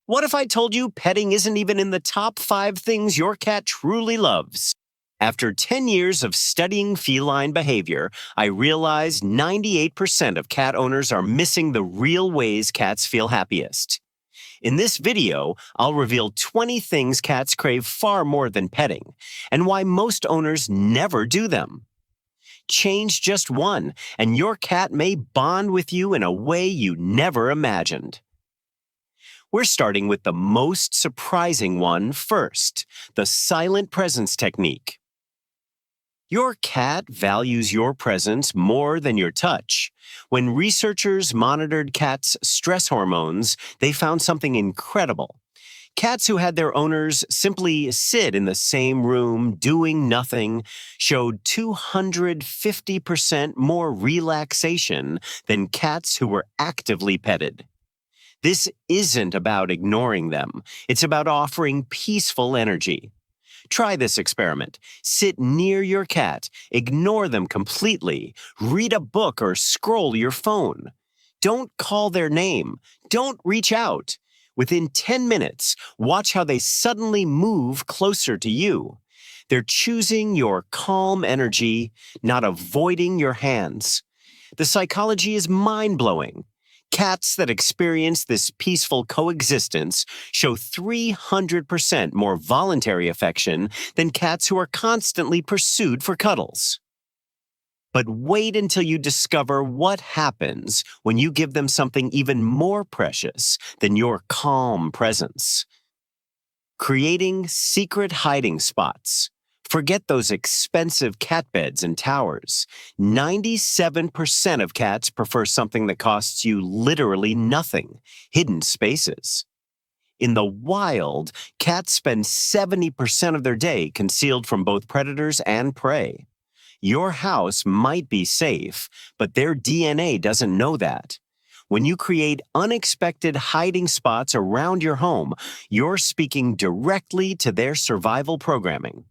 What if I told you petting isn't even in the top 5 things your cat truly loves? After 10 years of studying feline behavior, I realized 98% of cat owners are missing the real ways cats feel happiest. In this video, I'll reveal 20 things cats crave far more than petting, and why most owners never do them. Change just one, and your cat may bond with you in a way you never imagined. We're starting with the most surprising one first, the silent presence technique. Your cat values your presence more than your touch. When researchers monitored cats' stress hormones, they found something incredible. Cats who had their owners simply sit in the same room doing nothing showed 250% more relaxation than cats who were actively petted. This isn't about ignoring them. It's about offering peaceful energy. Try this experiment. Sit near your cat, ignore them completely, read a book or scroll your phone. Don't call their name. Don't reach out. Within 10 minutes, watch how they suddenly move closer to you. They're choosing your calm energy, not avoiding your hands. The psychology is mind-blowing. Cats that experience this peaceful coexistence show 300% more voluntary affection than cats who are constantly pursued for cuddles. But wait until you discover what happens when you give them something even more precious than your calm presence. Creating secret hiding spots. Forget those expensive cat beds and towers. 97% of cats prefer something that costs you literally nothing, hidden spaces. In the wild, cats spend 70% of their day concealed from both predators and prey. Your house might be safe, but their DNA doesn't know that. When you create unexpected hiding spots around your home, you're speaking directly to their survival programming.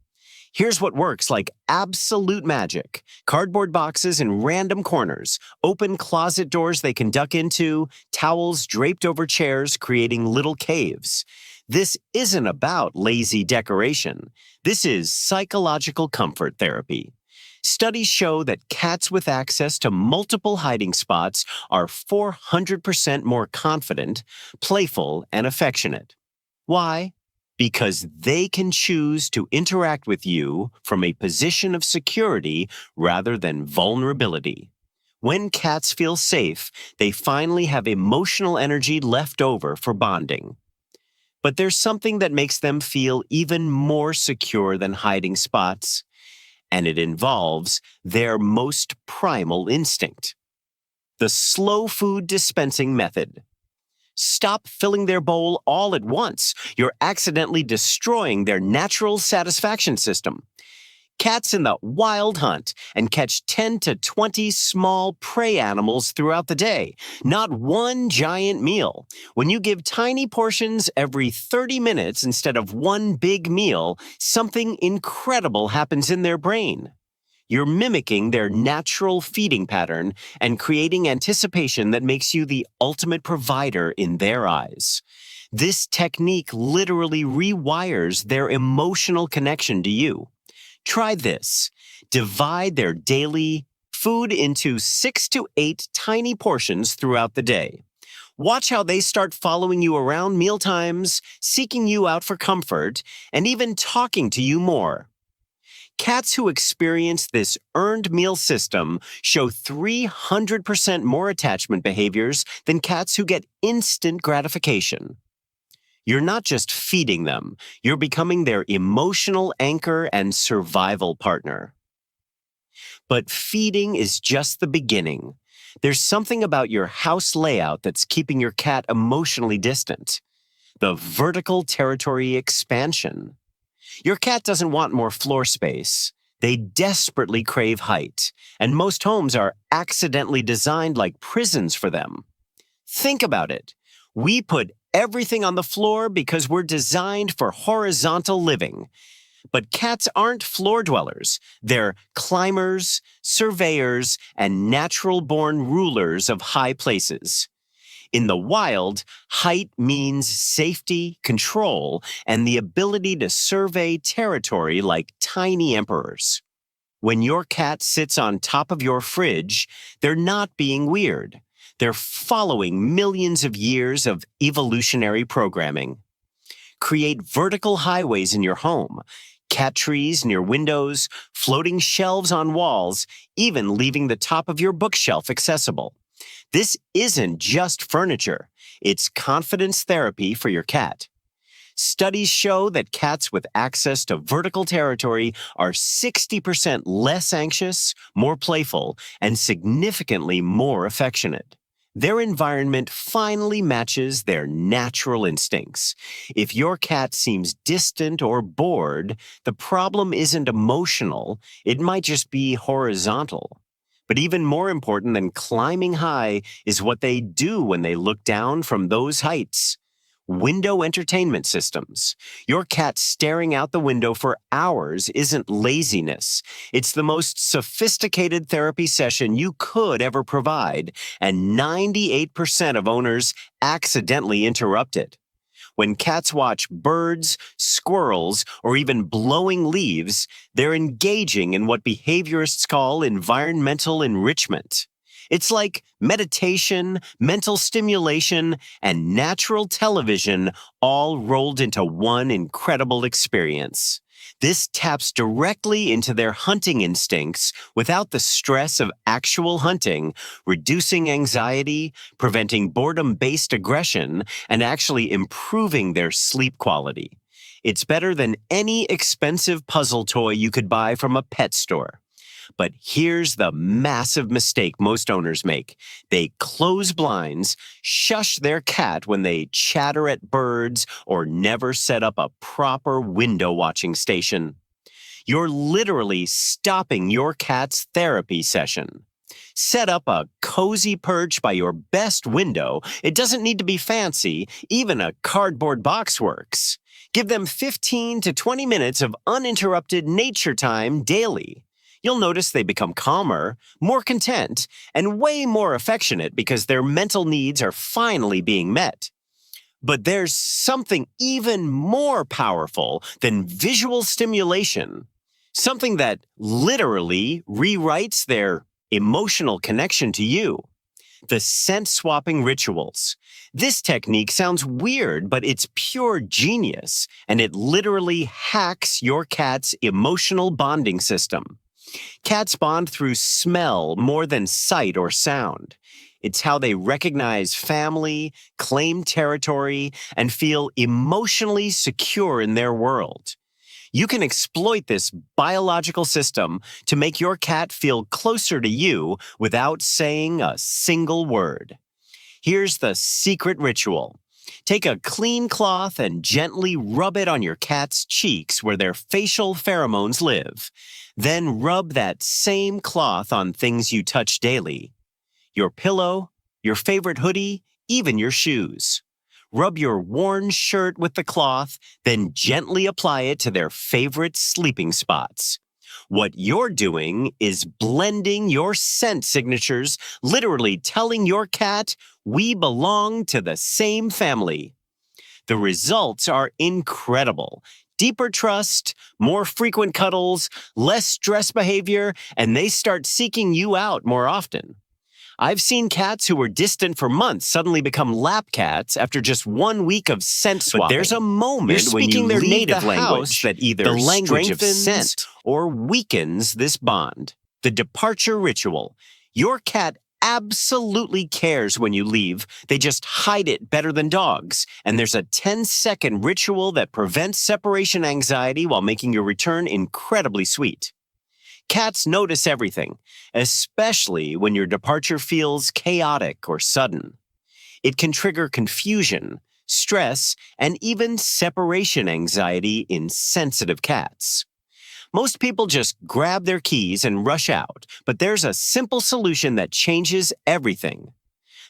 Here's what works like absolute magic. Cardboard boxes in random corners, open closet doors they can duck into, towels draped over chairs creating little caves. This isn't about lazy decoration. This is psychological comfort therapy. Studies show that cats with access to multiple hiding spots are 400% more confident, playful, and affectionate. Why? Because they can choose to interact with you from a position of security rather than vulnerability. When cats feel safe, they finally have emotional energy left over for bonding. But there's something that makes them feel even more secure than hiding spots, and it involves their most primal instinct. The slow food dispensing method. Stop filling their bowl all at once. You're accidentally destroying their natural satisfaction system. Cats in the wild hunt and catch 10 to 20 small prey animals throughout the day, not one giant meal. When you give tiny portions every 30 minutes instead of one big meal, something incredible happens in their brain. You're mimicking their natural feeding pattern and creating anticipation that makes you the ultimate provider in their eyes. This technique literally rewires their emotional connection to you. Try this. Divide their daily food into 6 to 8 tiny portions throughout the day. Watch how they start following you around mealtimes, seeking you out for comfort, and even talking to you more. Cats who experience this earned meal system show 300% more attachment behaviors than cats who get instant gratification. You're not just feeding them, you're becoming their emotional anchor and survival partner. But feeding is just the beginning. There's something about your house layout that's keeping your cat emotionally distant. The vertical territory expansion. Your cat doesn't want more floor space. They desperately crave height, and most homes are accidentally designed like prisons for them. Think about it. We put everything on the floor because we're designed for horizontal living. But cats aren't floor dwellers. They're climbers, surveyors, and natural-born rulers of high places. In the wild, height means safety, control, and the ability to survey territory like tiny emperors. When your cat sits on top of your fridge, they're not being weird. They're following millions of years of evolutionary programming. Create vertical highways in your home, cat trees near windows, floating shelves on walls, even leaving the top of your bookshelf accessible. This isn't just furniture. It's confidence therapy for your cat. Studies show that cats with access to vertical territory are 60% less anxious, more playful, and significantly more affectionate. Their environment finally matches their natural instincts. If your cat seems distant or bored, the problem isn't emotional, it might just be horizontal. But even more important than climbing high is what they do when they look down from those heights. Window entertainment systems. Your cat staring out the window for hours isn't laziness. It's the most sophisticated therapy session you could ever provide, and 98% of owners accidentally interrupt it. When cats watch birds, squirrels, or even blowing leaves, they're engaging in what behaviorists call environmental enrichment. It's like meditation, mental stimulation, and natural television all rolled into one incredible experience. This taps directly into their hunting instincts without the stress of actual hunting, reducing anxiety, preventing boredom-based aggression, and actually improving their sleep quality. It's better than any expensive puzzle toy you could buy from a pet store. But here's the massive mistake most owners make. They close blinds, shush their cat when they chatter at birds, or never set up a proper window watching station. You're literally stopping your cat's therapy session. Set up a cozy perch by your best window. It doesn't need to be fancy. Even a cardboard box works. Give them 15 to 20 minutes of uninterrupted nature time daily. You'll notice they become calmer, more content, and way more affectionate because their mental needs are finally being met. But there's something even more powerful than visual stimulation, something that literally rewrites their emotional connection to you. The scent swapping rituals. This technique sounds weird, but it's pure genius, and it literally hacks your cat's emotional bonding system. Cats bond through smell more than sight or sound. It's how they recognize family, claim territory, and feel emotionally secure in their world. You can exploit this biological system to make your cat feel closer to you without saying a single word. Here's the secret ritual. Take a clean cloth and gently rub it on your cat's cheeks where their facial pheromones live. Then rub that same cloth on things you touch daily. Your pillow, your favorite hoodie, even your shoes. Rub your worn shirt with the cloth, then gently apply it to their favorite sleeping spots. What you're doing is blending your scent signatures, literally telling your cat, "We belong to the same family." The results are incredible. Deeper trust, more frequent cuddles, less stress behavior, and they start seeking you out more often. I've seen cats who were distant for months suddenly become lap cats after just 1 week of scent swapping. But there's a moment when you their leave native the language house that either the language of strengthens scent. or weakens this bond. The departure ritual. Your cat absolutely cares when you leave. They just hide it better than dogs. And there's a 10-second ritual that prevents separation anxiety while making your return incredibly sweet. Cats notice everything, especially when your departure feels chaotic or sudden. It can trigger confusion, stress, and even separation anxiety in sensitive cats. Most people just grab their keys and rush out, but there's a simple solution that changes everything.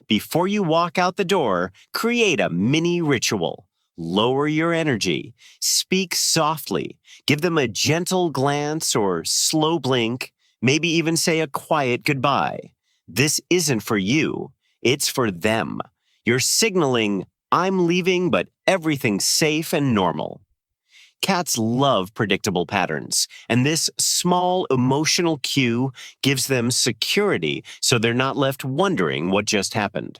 Before you walk out the door, create a mini ritual. Lower your energy. Speak softly. Give them a gentle glance or slow blink. Maybe even say a quiet goodbye. This isn't for you. It's for them. You're signaling, I'm leaving, but everything's safe and normal. Cats love predictable patterns, and this small emotional cue gives them security so they're not left wondering what just happened.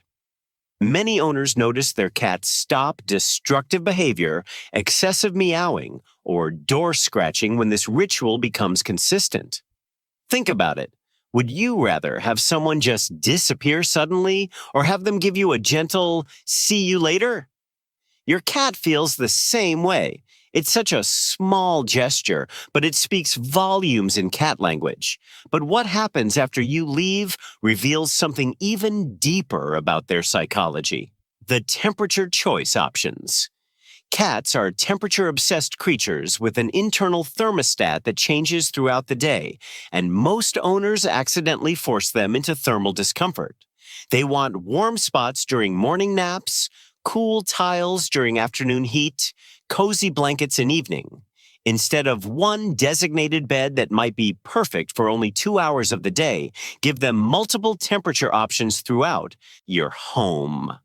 Many owners notice their cats stop destructive behavior, excessive meowing, or door scratching when this ritual becomes consistent. Think about it. Would you rather have someone just disappear suddenly or have them give you a gentle, see you later? Your cat feels the same way. It's such a small gesture, but it speaks volumes in cat language. But what happens after you leave reveals something even deeper about their psychology. The temperature choice options. Cats are temperature-obsessed creatures with an internal thermostat that changes throughout the day, and most owners accidentally force them into thermal discomfort. They want warm spots during morning naps, cool tiles during afternoon heat, cozy blankets in evening. Instead of one designated bed that might be perfect for only 2 hours of the day, give them multiple temperature options throughout your home.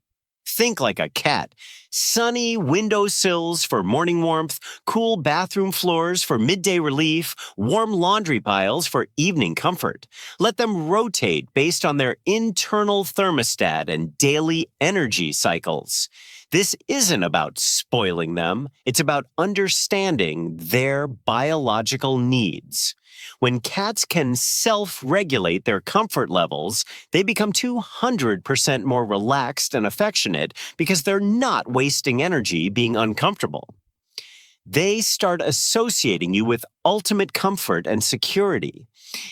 Think like a cat. Sunny windowsills for morning warmth, cool bathroom floors for midday relief, warm laundry piles for evening comfort. Let them rotate based on their internal thermostat and daily energy cycles. This isn't about spoiling them. It's about understanding their biological needs. When cats can self-regulate their comfort levels, they become 200% more relaxed and affectionate because they're not wasting energy being uncomfortable. They start associating you with ultimate comfort and security.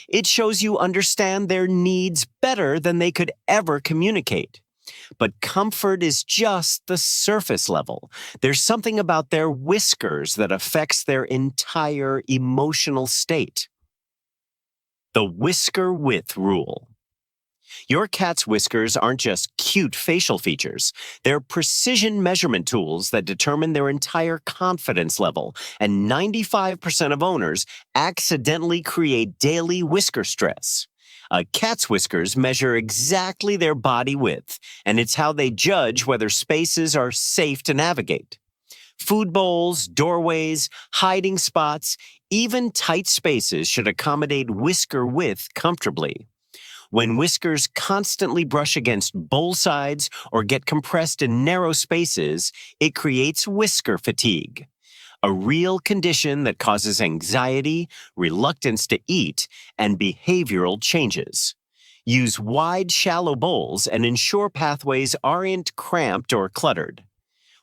It shows you understand their needs better than they could ever communicate. But comfort is just the surface level. There's something about their whiskers that affects their entire emotional state. The whisker width rule. Your cat's whiskers aren't just cute facial features. They're precision measurement tools that determine their entire confidence level, and 95% of owners accidentally create daily whisker stress. A cat's whiskers measure exactly their body width, and it's how they judge whether spaces are safe to navigate. Food bowls, doorways, hiding spots, even tight spaces should accommodate whisker width comfortably. When whiskers constantly brush against bowl sides or get compressed in narrow spaces, it creates whisker fatigue, a real condition that causes anxiety, reluctance to eat, and behavioral changes. Use wide, shallow bowls and ensure pathways aren't cramped or cluttered.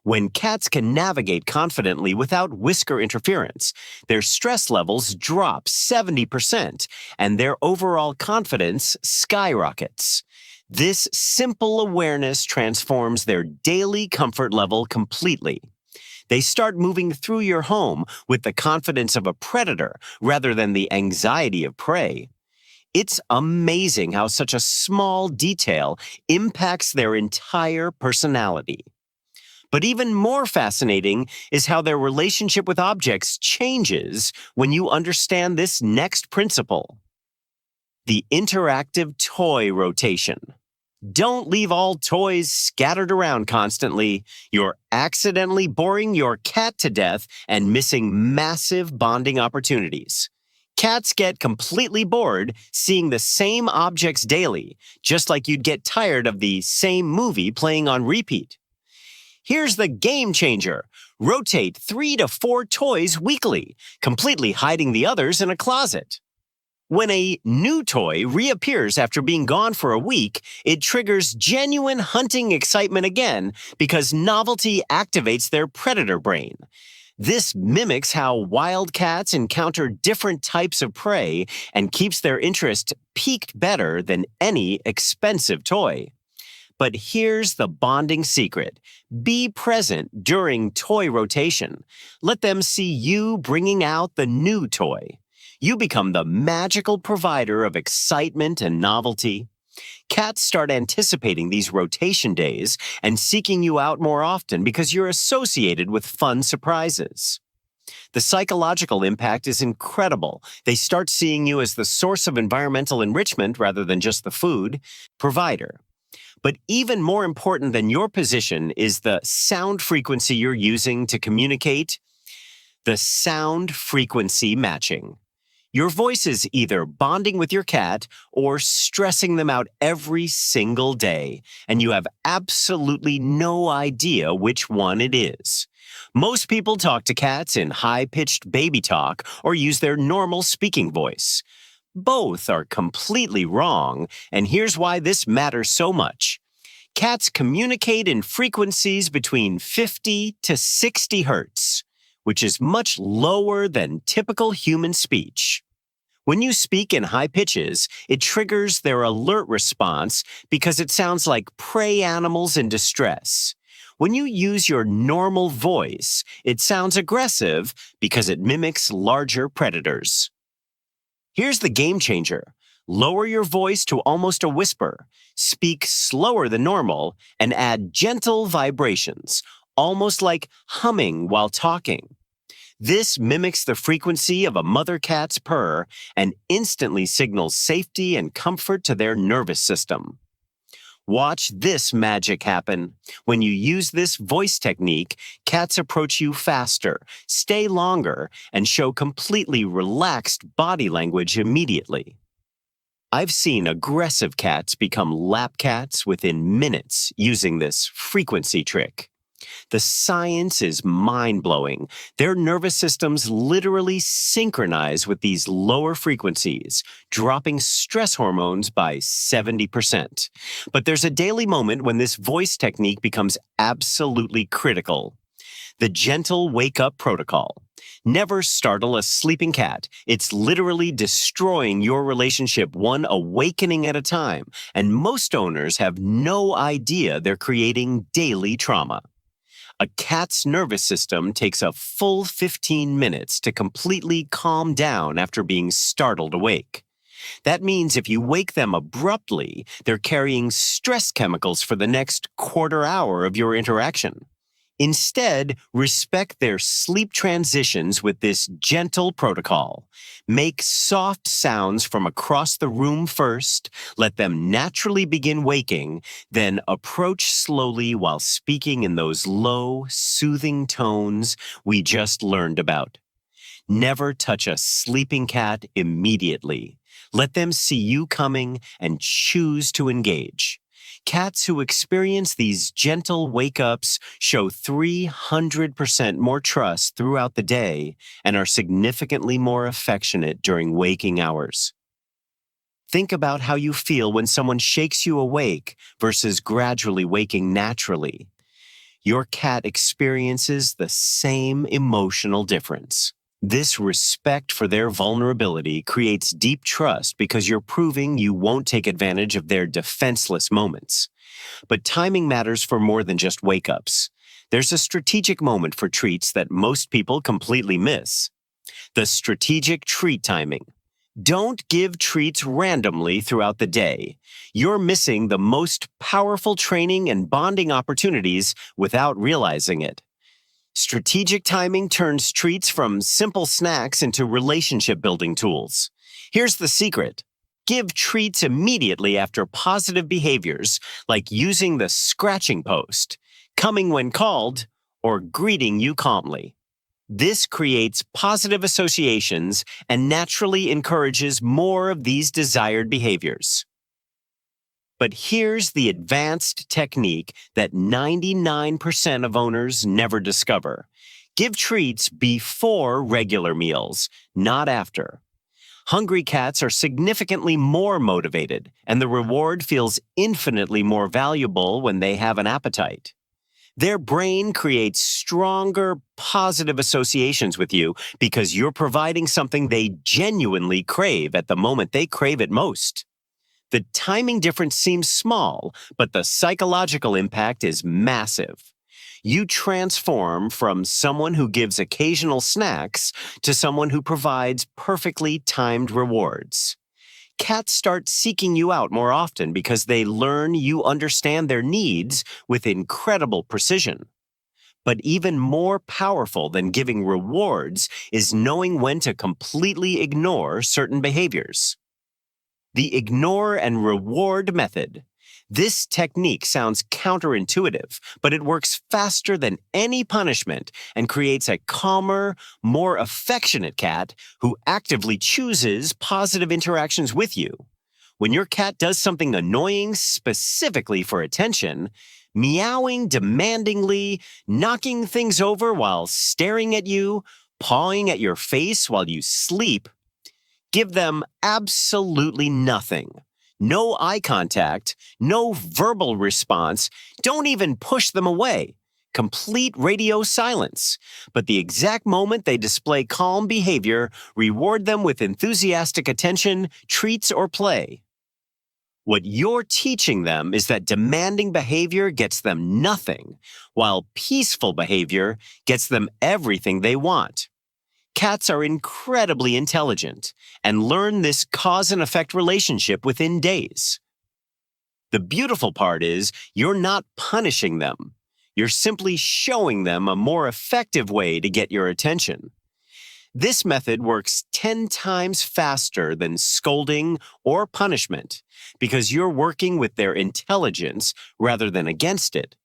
When cats can navigate confidently without whisker interference, their stress levels drop 70% and their overall confidence skyrockets. This simple awareness transforms their daily comfort level completely. They start moving through your home with the confidence of a predator rather than the anxiety of prey. It's amazing how such a small detail impacts their entire personality. But even more fascinating is how their relationship with objects changes when you understand this next principle. The interactive toy rotation. Don't leave all toys scattered around constantly. You're accidentally boring your cat to death and missing massive bonding opportunities. Cats get completely bored seeing the same objects daily, just like you'd get tired of the same movie playing on repeat. Here's the game changer. Rotate 3 to 4 toys weekly, completely hiding the others in a closet. When a new toy reappears after being gone for a week, it triggers genuine hunting excitement again because novelty activates their predator brain. This mimics how wild cats encounter different types of prey and keeps their interest peaked better than any expensive toy. But here's the bonding secret. Be present during toy rotation. Let them see you bringing out the new toy. You become the magical provider of excitement and novelty. Cats start anticipating these rotation days and seeking you out more often because you're associated with fun surprises. The psychological impact is incredible. They start seeing you as the source of environmental enrichment rather than just the food provider. But even more important than your position is the sound frequency you're using to communicate, the sound frequency matching. Your voice is either bonding with your cat or stressing them out every single day, and you have absolutely no idea which one it is. Most people talk to cats in high-pitched baby talk or use their normal speaking voice. Both are completely wrong, and here's why this matters so much. Cats communicate in frequencies between 50 to 60 hertz, which is much lower than typical human speech. When you speak in high pitches, it triggers their alert response because it sounds like prey animals in distress. When you use your normal voice, it sounds aggressive because it mimics larger predators. Here's the game changer. Lower your voice to almost a whisper, speak slower than normal, and add gentle vibrations, almost like humming while talking. This mimics the frequency of a mother cat's purr and instantly signals safety and comfort to their nervous system. Watch this magic happen. When you use this voice technique, cats approach you faster, stay longer, and show completely relaxed body language immediately. I've seen aggressive cats become lap cats within minutes using this frequency trick. The science is mind-blowing. Their nervous systems literally synchronize with these lower frequencies, dropping stress hormones by 70%. But there's a daily moment when this voice technique becomes absolutely critical. The gentle wake-up protocol. Never startle a sleeping cat. It's literally destroying your relationship one awakening at a time, and most owners have no idea they're creating daily trauma. A cat's nervous system takes a full 15 minutes to completely calm down after being startled awake. That means if you wake them abruptly, they're carrying stress chemicals for the next quarter hour of your interaction. Instead, respect their sleep transitions with this gentle protocol. Make soft sounds from across the room first, let them naturally begin waking, then approach slowly while speaking in those low, soothing tones we just learned about. Never touch a sleeping cat immediately. Let them see you coming and choose to engage. Cats who experience these gentle wake-ups show 300% more trust throughout the day and are significantly more affectionate during waking hours. Think about how you feel when someone shakes you awake versus gradually waking naturally. Your cat experiences the same emotional difference. This respect for their vulnerability creates deep trust because you're proving you won't take advantage of their defenseless moments. But timing matters for more than just wake-ups. There's a strategic moment for treats that most people completely miss. The strategic treat timing. Don't give treats randomly throughout the day. You're missing the most powerful training and bonding opportunities without realizing it. Strategic timing turns treats from simple snacks into relationship-building tools. Here's the secret. Give treats immediately after positive behaviors, like using the scratching post, coming when called, or greeting you calmly. This creates positive associations and naturally encourages more of these desired behaviors. But here's the advanced technique that 99% of owners never discover. Give treats before regular meals, not after. Hungry cats are significantly more motivated, and the reward feels infinitely more valuable when they have an appetite. Their brain creates stronger, positive associations with you because you're providing something they genuinely crave at the moment they crave it most. The timing difference seems small, but the psychological impact is massive. You transform from someone who gives occasional snacks to someone who provides perfectly timed rewards. Cats start seeking you out more often because they learn you understand their needs with incredible precision. But even more powerful than giving rewards is knowing when to completely ignore certain behaviors. The ignore and reward method. This technique sounds counterintuitive, but it works faster than any punishment and creates a calmer, more affectionate cat who actively chooses positive interactions with you. When your cat does something annoying specifically for attention, meowing demandingly, knocking things over while staring at you, pawing at your face while you sleep, give them absolutely nothing. No eye contact, no verbal response, don't even push them away. Complete radio silence. But the exact moment they display calm behavior, reward them with enthusiastic attention, treats, or play. What you're teaching them is that demanding behavior gets them nothing, while peaceful behavior gets them everything they want. Cats are incredibly intelligent and learn this cause and effect relationship within days. The beautiful part is you're not punishing them. You're simply showing them a more effective way to get your attention. This method works 10 times faster than scolding or punishment because you're working with their intelligence rather than against it.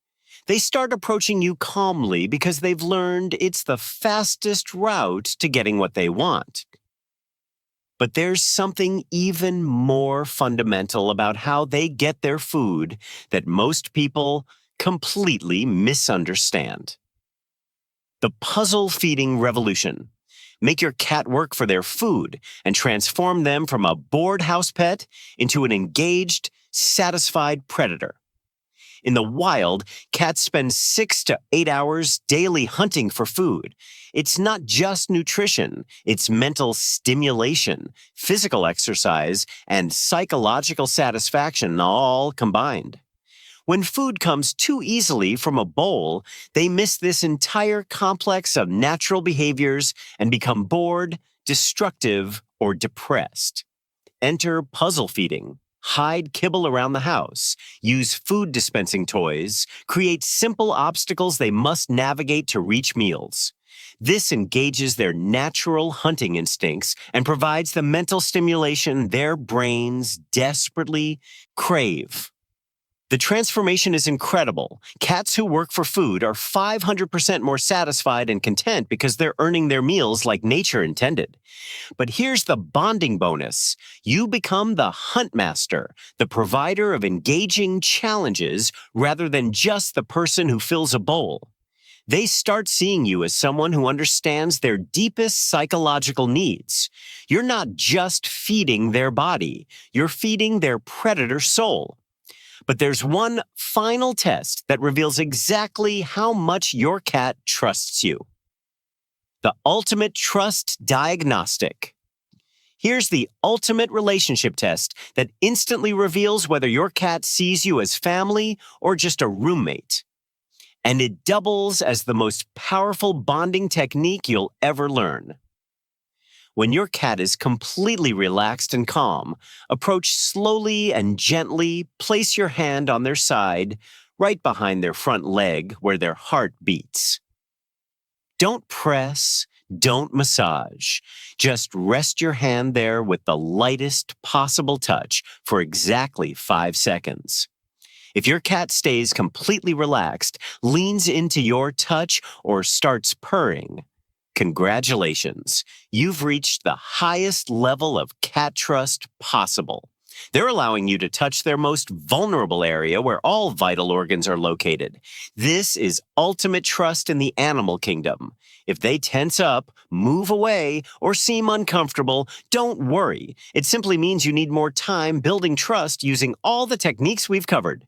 They start approaching you calmly because they've learned it's the fastest route to getting what they want. But there's something even more fundamental about how they get their food that most people completely misunderstand. The puzzle feeding revolution. Make your cat work for their food and transform them from a bored house pet into an engaged, satisfied predator. In the wild, cats spend 6 to 8 hours daily hunting for food. It's not just nutrition, it's mental stimulation, physical exercise, and psychological satisfaction all combined. When food comes too easily from a bowl, they miss this entire complex of natural behaviors and become bored, destructive, or depressed. Enter puzzle feeding. Hide kibble around the house, use food dispensing toys, create simple obstacles they must navigate to reach meals. This engages their natural hunting instincts and provides the mental stimulation their brains desperately crave. The transformation is incredible. Cats who work for food are 500% more satisfied and content because they're earning their meals like nature intended. But here's the bonding bonus. You become the hunt master, the provider of engaging challenges rather than just the person who fills a bowl. They start seeing you as someone who understands their deepest psychological needs. You're not just feeding their body, you're feeding their predator soul. But there's one final test that reveals exactly how much your cat trusts you. The ultimate trust diagnostic. Here's the ultimate relationship test that instantly reveals whether your cat sees you as family or just a roommate. And it doubles as the most powerful bonding technique you'll ever learn. When your cat is completely relaxed and calm, approach slowly and gently, place your hand on their side, right behind their front leg where their heart beats. Don't press, don't massage. Just rest your hand there with the lightest possible touch for exactly 5 seconds. If your cat stays completely relaxed, leans into your touch, or starts purring, congratulations, you've reached the highest level of cat trust possible. They're allowing you to touch their most vulnerable area where all vital organs are located. This is ultimate trust in the animal kingdom. If they tense up, move away, or seem uncomfortable, don't worry. It simply means you need more time building trust using all the techniques we've covered.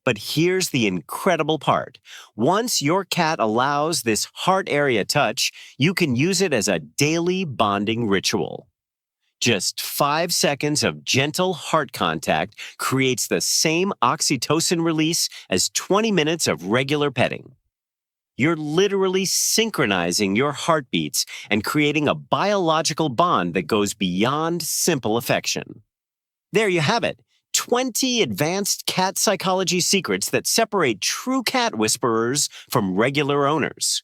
But here's the incredible part. Once your cat allows this heart area touch, you can use it as a daily bonding ritual. Just 5 seconds of gentle heart contact creates the same oxytocin release as 20 minutes of regular petting. You're literally synchronizing your heartbeats and creating a biological bond that goes beyond simple affection. There you have it. 20 advanced cat psychology secrets that separate true cat whisperers from regular owners.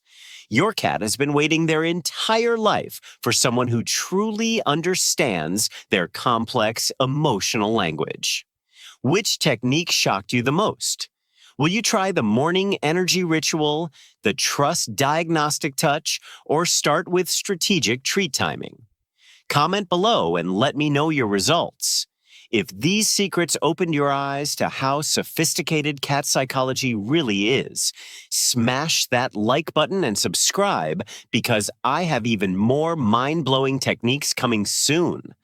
Your cat has been waiting their entire life for someone who truly understands their complex emotional language. Which technique shocked you the most? Will you try the morning energy ritual, the trust diagnostic touch, or start with strategic treat timing? Comment below and let me know your results. If these secrets opened your eyes to how sophisticated cat psychology really is, smash that like button and subscribe because I have even more mind-blowing techniques coming soon.